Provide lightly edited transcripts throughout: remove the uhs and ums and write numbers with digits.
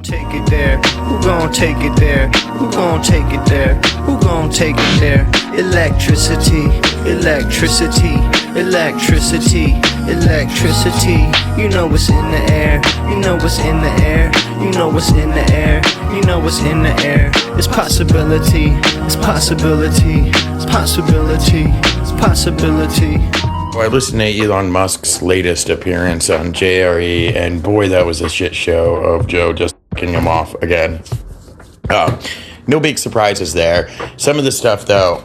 Take it there, who gon' take it there, who gon' take it there, who gon' take it there? Electricity, electricity, electricity, electricity. You know what's in the air, you know what's in the air, you know what's in the air, you know what's in the air. It's possibility, it's possibility, it's possibility, it's possibility. I listened to Elon Musk's latest appearance on JRE, and boy, that was a shit show of Joe just f***ing him off again. No big surprises there. Some of the stuff, though,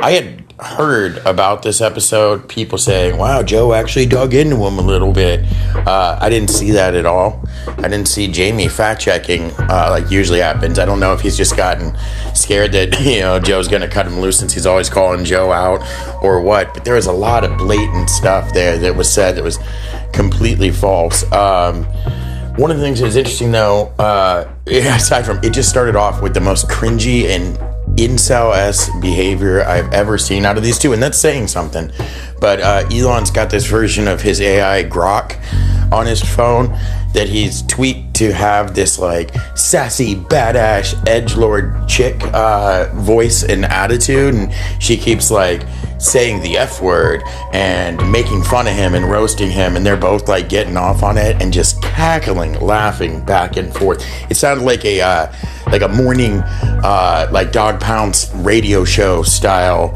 I had heard about this episode, people saying, wow, Joe actually dug into him a little bit. I didn't see that at all. I didn't see Jamie fact-checking like usually happens. I don't know if he's just gotten scared that, Joe's going to cut him loose since he's always calling Joe out or what. But there was a lot of blatant stuff there that was said that was completely false. One of the things that was interesting, though, aside from it just started off with the most cringy and incel-esque behavior I've ever seen out of these two, and that's saying something. But Elon's got this version of his AI Grok on his phone that he's tweaked to have this like sassy, badass, edgelord chick voice and attitude, and she keeps like saying the F word and making fun of him and roasting him, and they're both like getting off on it and just cackling, laughing back and forth. It sounded like a morning like Dog Pound's radio show style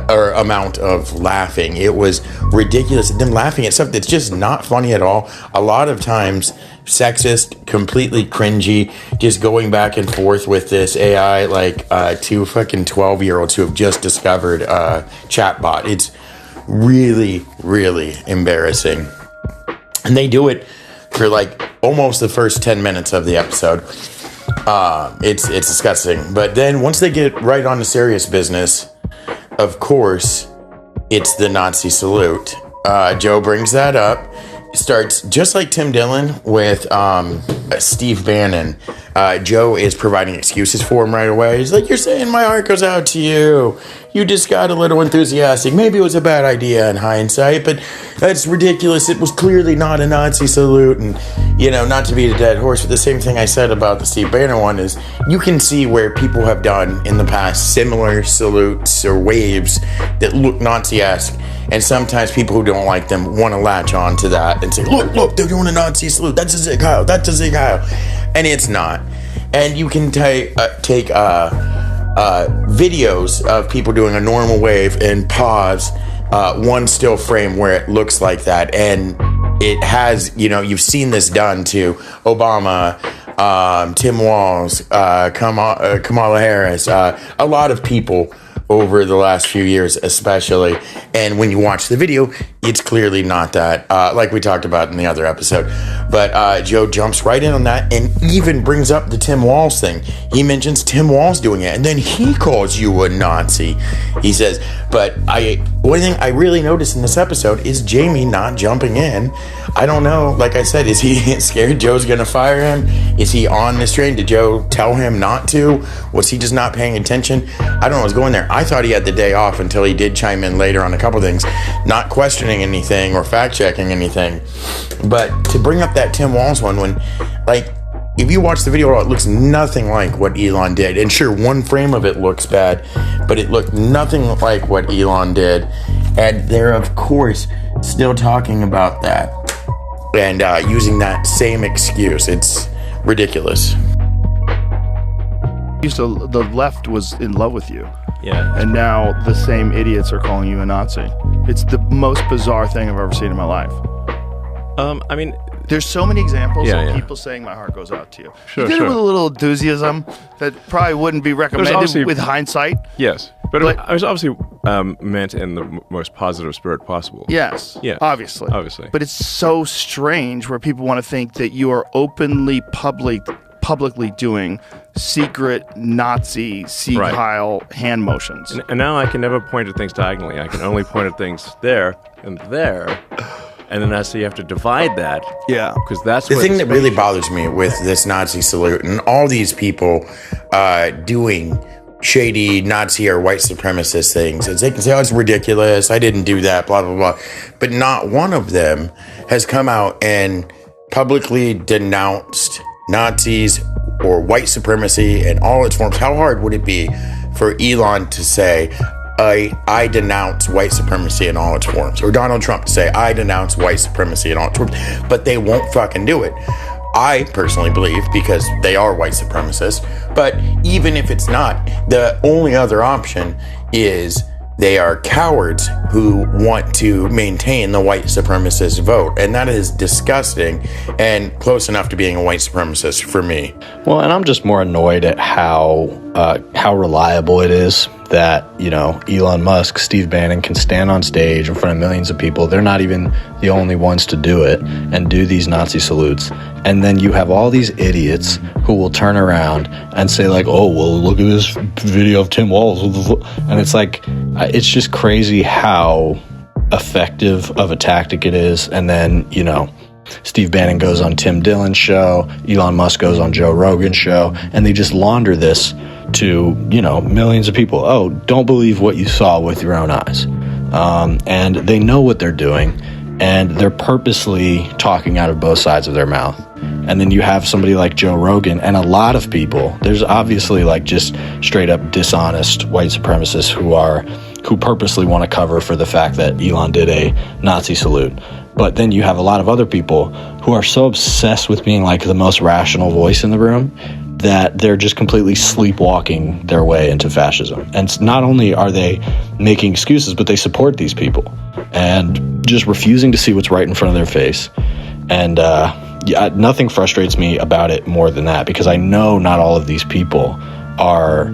or amount of laughing. It was ridiculous, and them laughing at stuff that's just not funny at all. A lot of times sexist, completely cringy, just going back and forth with this AI like two fucking 12-year-olds who have just discovered chatbot. It's really, really embarrassing. And they do it for like almost the first 10 minutes of the episode. It's disgusting. But then once they get right on to serious business, of course, it's the Nazi salute. Joe brings that up. Starts just like Tim Dillon with Steve Bannon. Joe is providing excuses for him right away. He's like, you're saying my heart goes out to you. You just got a little enthusiastic. Maybe it was a bad idea in hindsight, but that's ridiculous. It was clearly not a Nazi salute. And, not to beat a dead horse, but the same thing I said about the Steve Bannon one is you can see where people have done in the past similar salutes or waves that look Nazi-esque. And sometimes people who don't like them want to latch on to that and say, look, they're doing a Nazi salute. That's a Zig Heil. That's a Zig Heil. And it's not. And you can take videos of people doing a normal wave and pause one still frame where it looks like that. And it has, you've seen this done to Obama, Tim Walz, Kamala Harris, a lot of people over the last few years especially. And when you watch the video, it's clearly not that, like we talked about in the other episode. But Joe jumps right in on that and even brings up the Tim Walz thing. He mentions Tim Walz doing it, and then he calls you a Nazi. He says, but one thing I really noticed in this episode is Jamie not jumping in. I don't know, like I said, is he scared Joe's gonna fire him? Is he on this train? Did Joe tell him not to? Was he just not paying attention? I don't know what's going there. I thought he had the day off until he did chime in later on a couple things, not questioning anything or fact-checking anything. But to bring up that Tim Walz one, when, like, if you watch the video, it looks nothing like what Elon did. And sure, one frame of it looks bad, but it looked nothing like what Elon did. And they're, of course, still talking about that and using that same excuse. It's ridiculous. The left was in love with you. Yeah. And now the same idiots are calling you a Nazi. It's the most bizarre thing I've ever seen in my life. There's so many examples of people saying my heart goes out to you. Sure, you did it with a little enthusiasm that probably wouldn't be recommended with hindsight. Yes. But I was obviously meant in the most positive spirit possible. Yes. Yeah. Obviously. But it's so strange where people want to think that you are openly publicly doing secret Nazi Sieg Heil hand motions. And now I can never point at things diagonally. I can only point at things there and there. And then that's so you have to divide that. Yeah. Because that's the thing that really bothers me with this Nazi salute and all these people doing shady Nazi or white supremacist things. Is they can say, oh, it's ridiculous. I didn't do that, blah, blah, blah. But not one of them has come out and publicly denounced Nazis or white supremacy in all its forms, how hard would it be for Elon to say, I denounce white supremacy in all its forms, or Donald Trump to say, I denounce white supremacy in all its forms, but they won't fucking do it. I personally believe, because they are white supremacists, but even if it's not, the only other option is they are cowards who want to maintain the white supremacist vote. And that is disgusting and close enough to being a white supremacist for me. Well, and I'm just more annoyed at how reliable it is that, Elon Musk, Steve Bannon can stand on stage in front of millions of people. They're not even the only ones to do it and do these Nazi salutes. And then you have all these idiots who will turn around and say like, oh, well, look at this video of Tim Walz. And it's like, it's just crazy how effective of a tactic it is. And then, Steve Bannon goes on Tim Dillon's show, Elon Musk goes on Joe Rogan's show, and they just launder this to, millions of people. Oh, don't believe what you saw with your own eyes. And they know what they're doing, and they're purposely talking out of both sides of their mouth. And then you have somebody like Joe Rogan and a lot of people. There's obviously like just straight up dishonest white supremacists who purposely want to cover for the fact that Elon did a Nazi salute. But then you have a lot of other people who are so obsessed with being like the most rational voice in the room that they're just completely sleepwalking their way into fascism. And not only are they making excuses, but they support these people and just refusing to see what's right in front of their face. And nothing frustrates me about it more than that, because I know not all of these people are,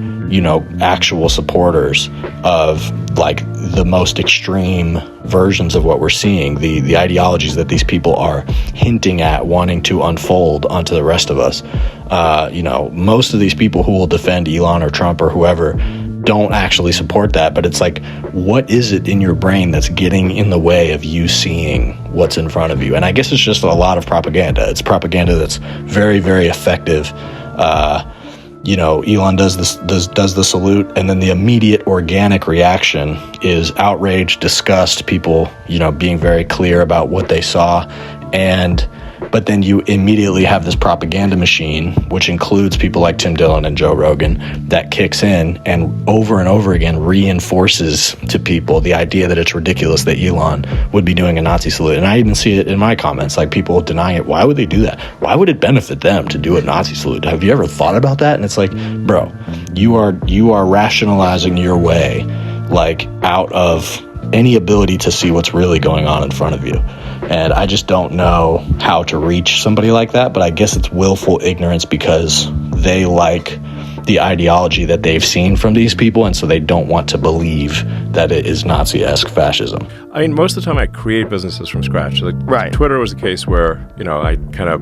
actual supporters of like the most extreme versions of what we're seeing, the ideologies that these people are hinting at wanting to unfold onto the rest of us. Most of these people who will defend Elon or Trump or whoever don't actually support that, but it's like, what is it in your brain that's getting in the way of you seeing what's in front of you? And I guess it's just a lot of propaganda. It's propaganda that's very, very effective. Elon does the salute, and then the immediate organic reaction is outrage, disgust, people, being very clear about what they saw. But then you immediately have this propaganda machine, which includes people like Tim Dillon and Joe Rogan, that kicks in and over again reinforces to people the idea that it's ridiculous that Elon would be doing a Nazi salute. And I even see it in my comments, like people denying it. Why would they do that? Why would it benefit them to do a Nazi salute? Have you ever thought about that? And it's like, bro, you are rationalizing your way like out of any ability to see what's really going on in front of you. And I just don't know how to reach somebody like that, but I guess it's willful ignorance because they like the ideology that they've seen from these people, and so they don't want to believe that it is Nazi-esque fascism. I mean, most of the time I create businesses from scratch. Like, right. Twitter was a case where, I kind of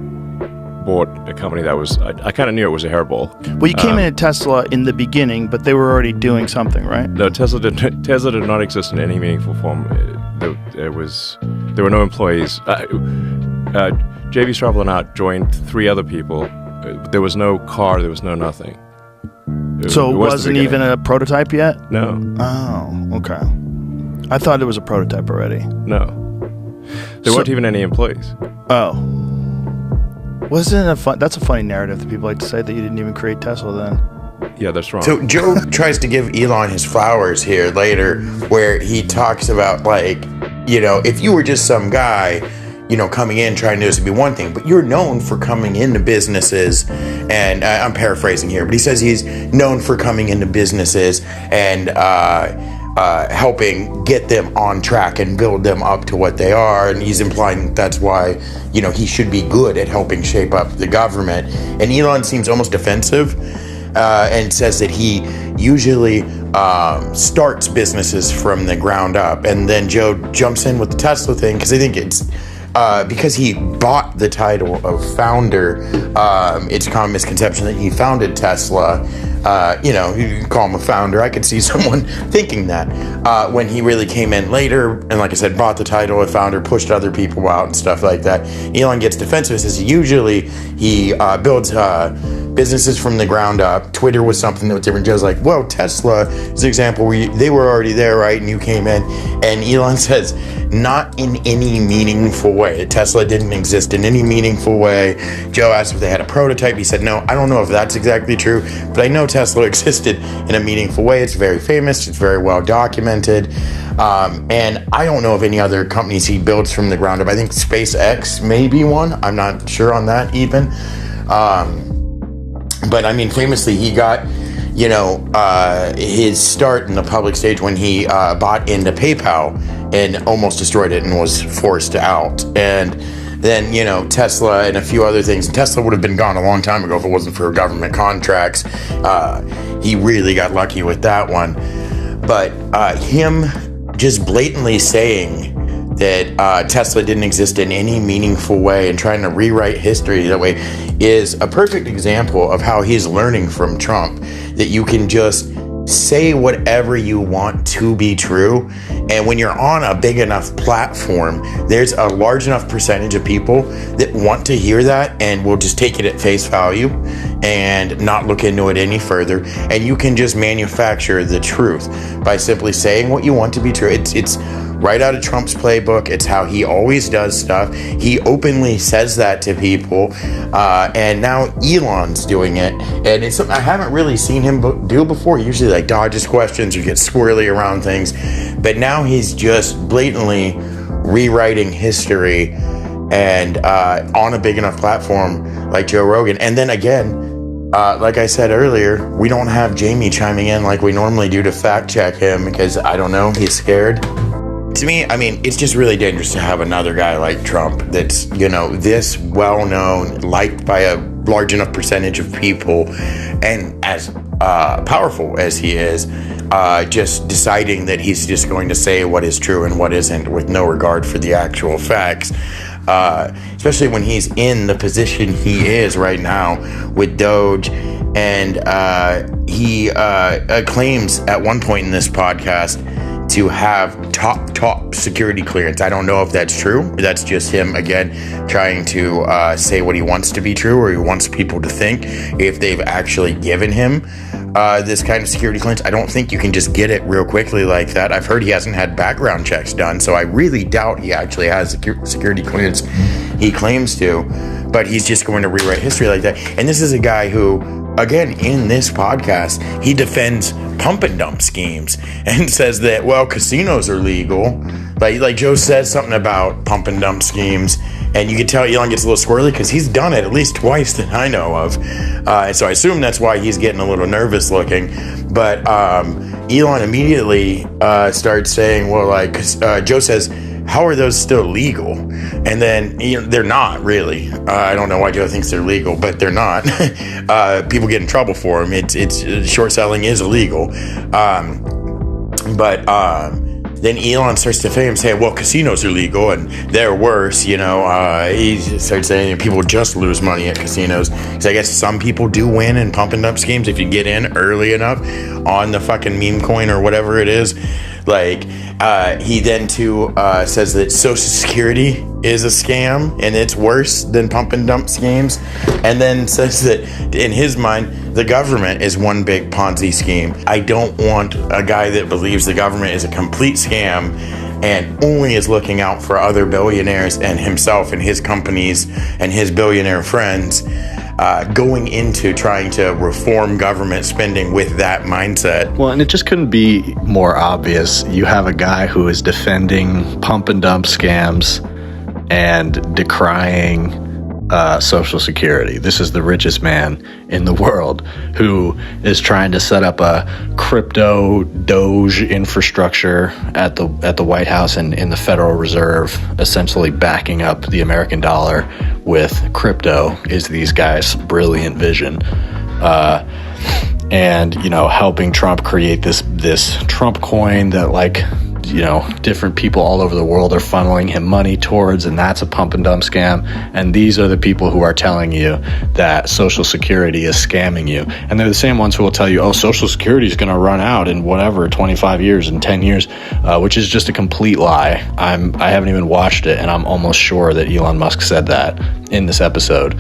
bought a company that was, I kind of knew it was a hairball. Well, you came in at Tesla in the beginning, but they were already doing something, right? No, Tesla did not exist in any meaningful form. There were no employees. JV Straubel joined 3 other people. There was no car. There was no nothing. So it wasn't even a prototype yet? No. Oh, okay. I thought it was a prototype already. No. There weren't even any employees. Oh. That's a funny narrative that people like to say, that you didn't even create Tesla then. Yeah, that's wrong. So Joe tries to give Elon his flowers here later, where he talks about like, if you were just some guy, coming in trying to do this would be one thing, but you're known for coming into businesses, and I'm paraphrasing here, but he says he's known for coming into businesses and helping get them on track and build them up to what they are, and he's implying that's why he should be good at helping shape up the government. And Elon seems almost defensive and says that he usually starts businesses from the ground up, and then Joe jumps in with the Tesla thing because I think it's because he bought the title of founder. It's a common misconception that he founded Tesla. You can call him a founder. I could see someone thinking that when he really came in later and, like I said, bought the title of founder, pushed other people out and stuff like that. Elon gets defensive and says usually he builds businesses from the ground up. Twitter was something that was different. Joe's like, well, Tesla is an example where they were already there, right? And you came in. And Elon says, not in any meaningful way. Tesla didn't exist in any meaningful way. Joe asked if they had a prototype. He said, no, I don't know if that's exactly true, but I know Tesla existed in a meaningful way. It's very famous. It's very well documented. And I don't know of any other companies he builds from the ground up. I think SpaceX may be one. I'm not sure on that even. But I mean, famously, he got, his start in the public stage when he bought into PayPal and almost destroyed it and was forced out. And then, Tesla and a few other things. Tesla would have been gone a long time ago if it wasn't for government contracts. He really got lucky with that one. But him just blatantly saying that Tesla didn't exist in any meaningful way and trying to rewrite history that way is a perfect example of how he's learning from Trump, that you can just say whatever you want to be true. And when you're on a big enough platform, there's a large enough percentage of people that want to hear that and will just take it at face value and not look into it any further. And you can just manufacture the truth by simply saying what you want to be true. It's right out of Trump's playbook. It's how he always does stuff. He openly says that to people. And now Elon's doing it. And it's something I haven't really seen him do before. He usually dodges questions or gets squirrely around things. But now he's just blatantly rewriting history and on a big enough platform like Joe Rogan. And then again, like I said earlier, we don't have Jamie chiming in like we normally do to fact check him because, I don't know, he's scared. To me, I mean, it's just really dangerous to have another guy like Trump that's, this well-known, liked by a large enough percentage of people, and as powerful as he is, just deciding that he's just going to say what is true and what isn't with no regard for the actual facts. Especially when he's in the position he is right now with Doge. And he claims at one point in this podcast to have top security clearance. I don't know if that's true. That's just him, again, trying to say what he wants to be true or he wants people to think. If they've actually given him this kind of security clearance, I don't think you can just get it real quickly like that. I've heard he hasn't had background checks done, so I really doubt he actually has security clearance he claims to, but he's just going to rewrite history like that. And this is a guy who, again, in this podcast, he defends pump and dump schemes and says that, well, casinos are legal. Like Joe says something about pump and dump schemes, and you can tell Elon gets a little squirrely because he's done it at least twice that I know of. So I assume that's why he's getting a little nervous looking. But Elon immediately starts saying, well, Joe says, how are those still legal? And then, they're not really. I don't know why Joe thinks they're legal, but they're not. People get in trouble for them. It's short selling is illegal. Then Elon starts to defend him, saying, well, casinos are legal and they're worse. He starts saying people just lose money at casinos. Because I guess some people do win in pump and dump schemes if you get in early enough on the fucking meme coin or whatever it is. He then too says that Social Security is a scam and it's worse than pump and dump schemes, and then says that in his mind the government is one big Ponzi scheme. I don't want a guy that believes the government is a complete scam and only is looking out for other billionaires and himself and his companies and his billionaire friends, going into trying to reform government spending with that mindset. Well, and it just couldn't be more obvious. You have a guy who is defending pump and dump scams and decrying Social Security. This is the richest man in the world who is trying to set up a crypto Doge infrastructure at the White House and in the Federal Reserve, essentially backing up the American dollar with crypto is these guys' brilliant vision. And helping Trump create this Trump coin that different people all over the world are funneling him money towards, and that's a pump and dump scam. And these are the people who are telling you that Social Security is scamming you. And they're the same ones who will tell you, oh, Social Security is going to run out in whatever, 25 years and 10 years, which is just a complete lie. I haven't even watched it, and I'm almost sure that Elon Musk said that in this episode,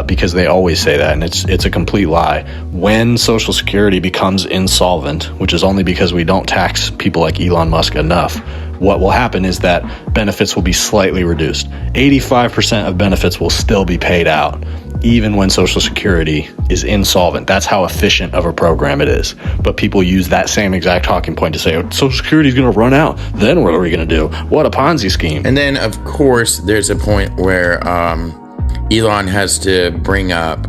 because they always say that, and it's a complete lie. When Social Security becomes insolvent, which is only because we don't tax people like Elon Musk enough, what will happen is that benefits will be slightly reduced. 85% of benefits will still be paid out, even when Social Security is insolvent. That's how efficient of a program it is. But people use that same exact talking point to say, oh, Social Security is going to run out. Then what are we going to do? What a Ponzi scheme. And then, of course, there's a point where Elon has to bring up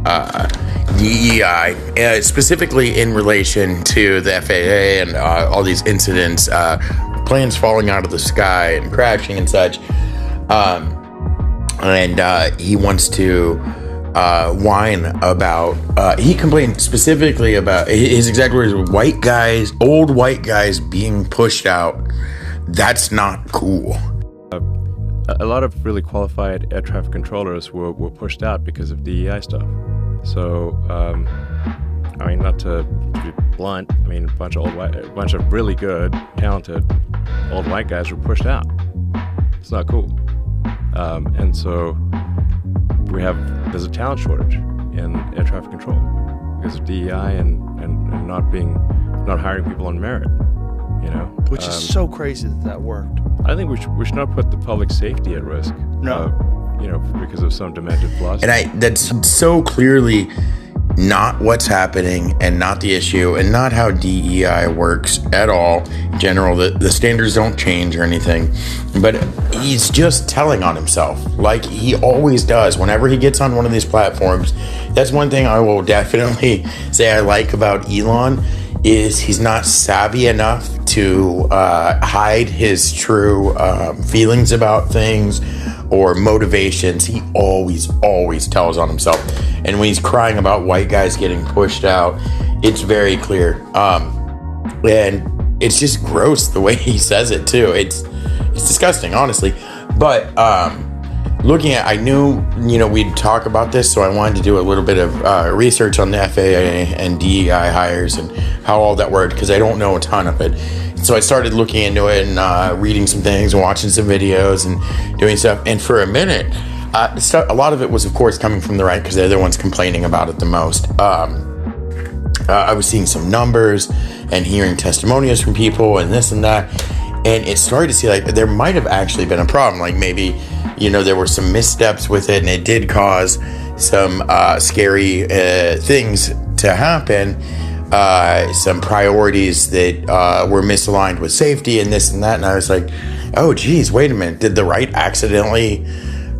DEI, specifically in relation to the FAA and all these incidents, planes falling out of the sky and crashing and such. And he wants to whine about, he complained specifically about, his exact words were, white guys, old white guys being pushed out. That's not cool. A lot of really qualified air traffic controllers were pushed out because of DEI stuff. So, not to be blunt, a bunch of really good, talented old white guys were pushed out. It's not cool. And so there's a talent shortage in air traffic control because of DEI and not hiring people on merit. Which is so crazy that worked. I think we should not put the public safety at risk. No. Because of some demented philosophy. And that's so clearly not what's happening and not the issue and not how DEI works at all. In general, the standards don't change or anything. But he's just telling on himself like he always does whenever he gets on one of these platforms. That's one thing I will definitely say I like about Elon is he's not savvy enough to hide his true feelings about things or motivations. He always tells on himself. And when he's crying about white guys getting pushed out, it's very clear. And it's just gross the way he says it too. It's disgusting, honestly. But looking at, I knew, we'd talk about this, so I wanted to do a little bit of research on the FAA and DEI hires and how all that worked, because I don't know a ton of it. So I started looking into it and reading some things and watching some videos and doing stuff. And for a minute, a lot of it was, of course, coming from the right because they're the ones complaining about it the most. I was seeing some numbers and hearing testimonials from people and this and that. And it started to see like there might have actually been a problem. Like maybe, there were some missteps with it and it did cause some scary things to happen. Some priorities that were misaligned with safety and this and that. And I was like, oh, geez, wait a minute. Did the right accidentally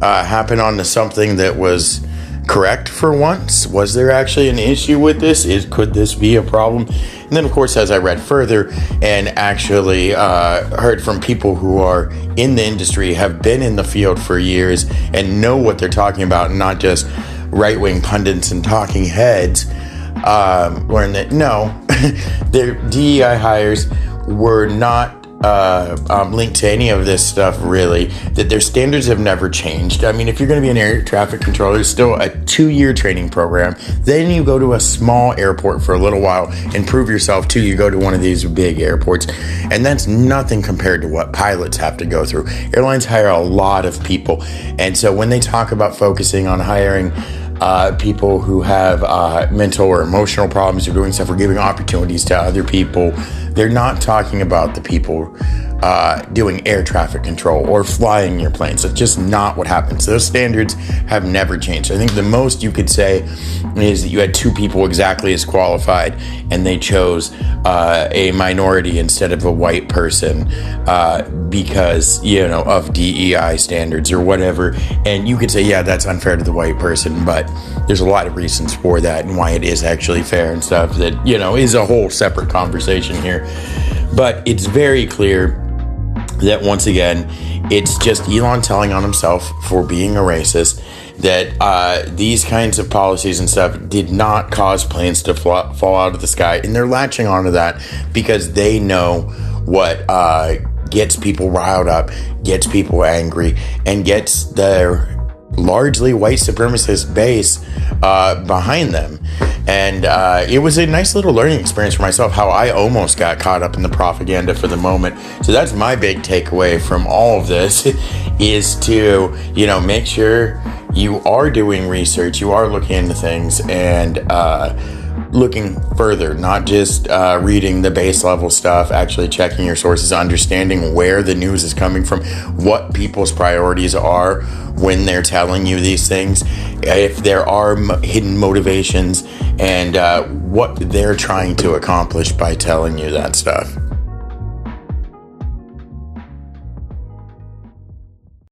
happen onto something that was correct for once? Was there actually an issue with this? Could this be a problem? And then, of course, as I read further and actually heard from people who are in the industry, have been in the field for years and know what they're talking about, and not just right-wing pundits and talking heads, learned that no, their DEI hires were not linked to any of this stuff, really, that their standards have never changed. If you're going to be an air traffic controller, it's still a 2-year training program. Then you go to a small airport for a little while and prove yourself till you go to one of these big airports. And that's nothing compared to what pilots have to go through. Airlines hire a lot of people. And so when they talk about focusing on hiring people who have mental or emotional problems or doing stuff or giving opportunities to other people, they're not talking about the people doing air traffic control or flying your planes. That's just not what happens. Those standards have never changed. I think the most you could say is that you had 2 people exactly as qualified and they chose a minority instead of a white person because, of DEI standards or whatever. And you could say, yeah, that's unfair to the white person, but there's a lot of reasons for that and why it is actually fair and stuff that, is a whole separate conversation here. But it's very clear that, once again, it's just Elon telling on himself for being a racist, that these kinds of policies and stuff did not cause planes to fall out of the sky. And they're latching onto that because they know what gets people riled up, gets people angry, and gets their largely white supremacist base behind them. And it was a nice little learning experience for myself, how I almost got caught up in the propaganda for the moment. So that's my big takeaway from all of this is to, make sure you are doing research, you are looking into things, and looking further, not just reading the base level stuff, actually checking your sources, understanding where the news is coming from, what people's priorities are when they're telling you these things, if there are hidden motivations, and what they're trying to accomplish by telling you that stuff.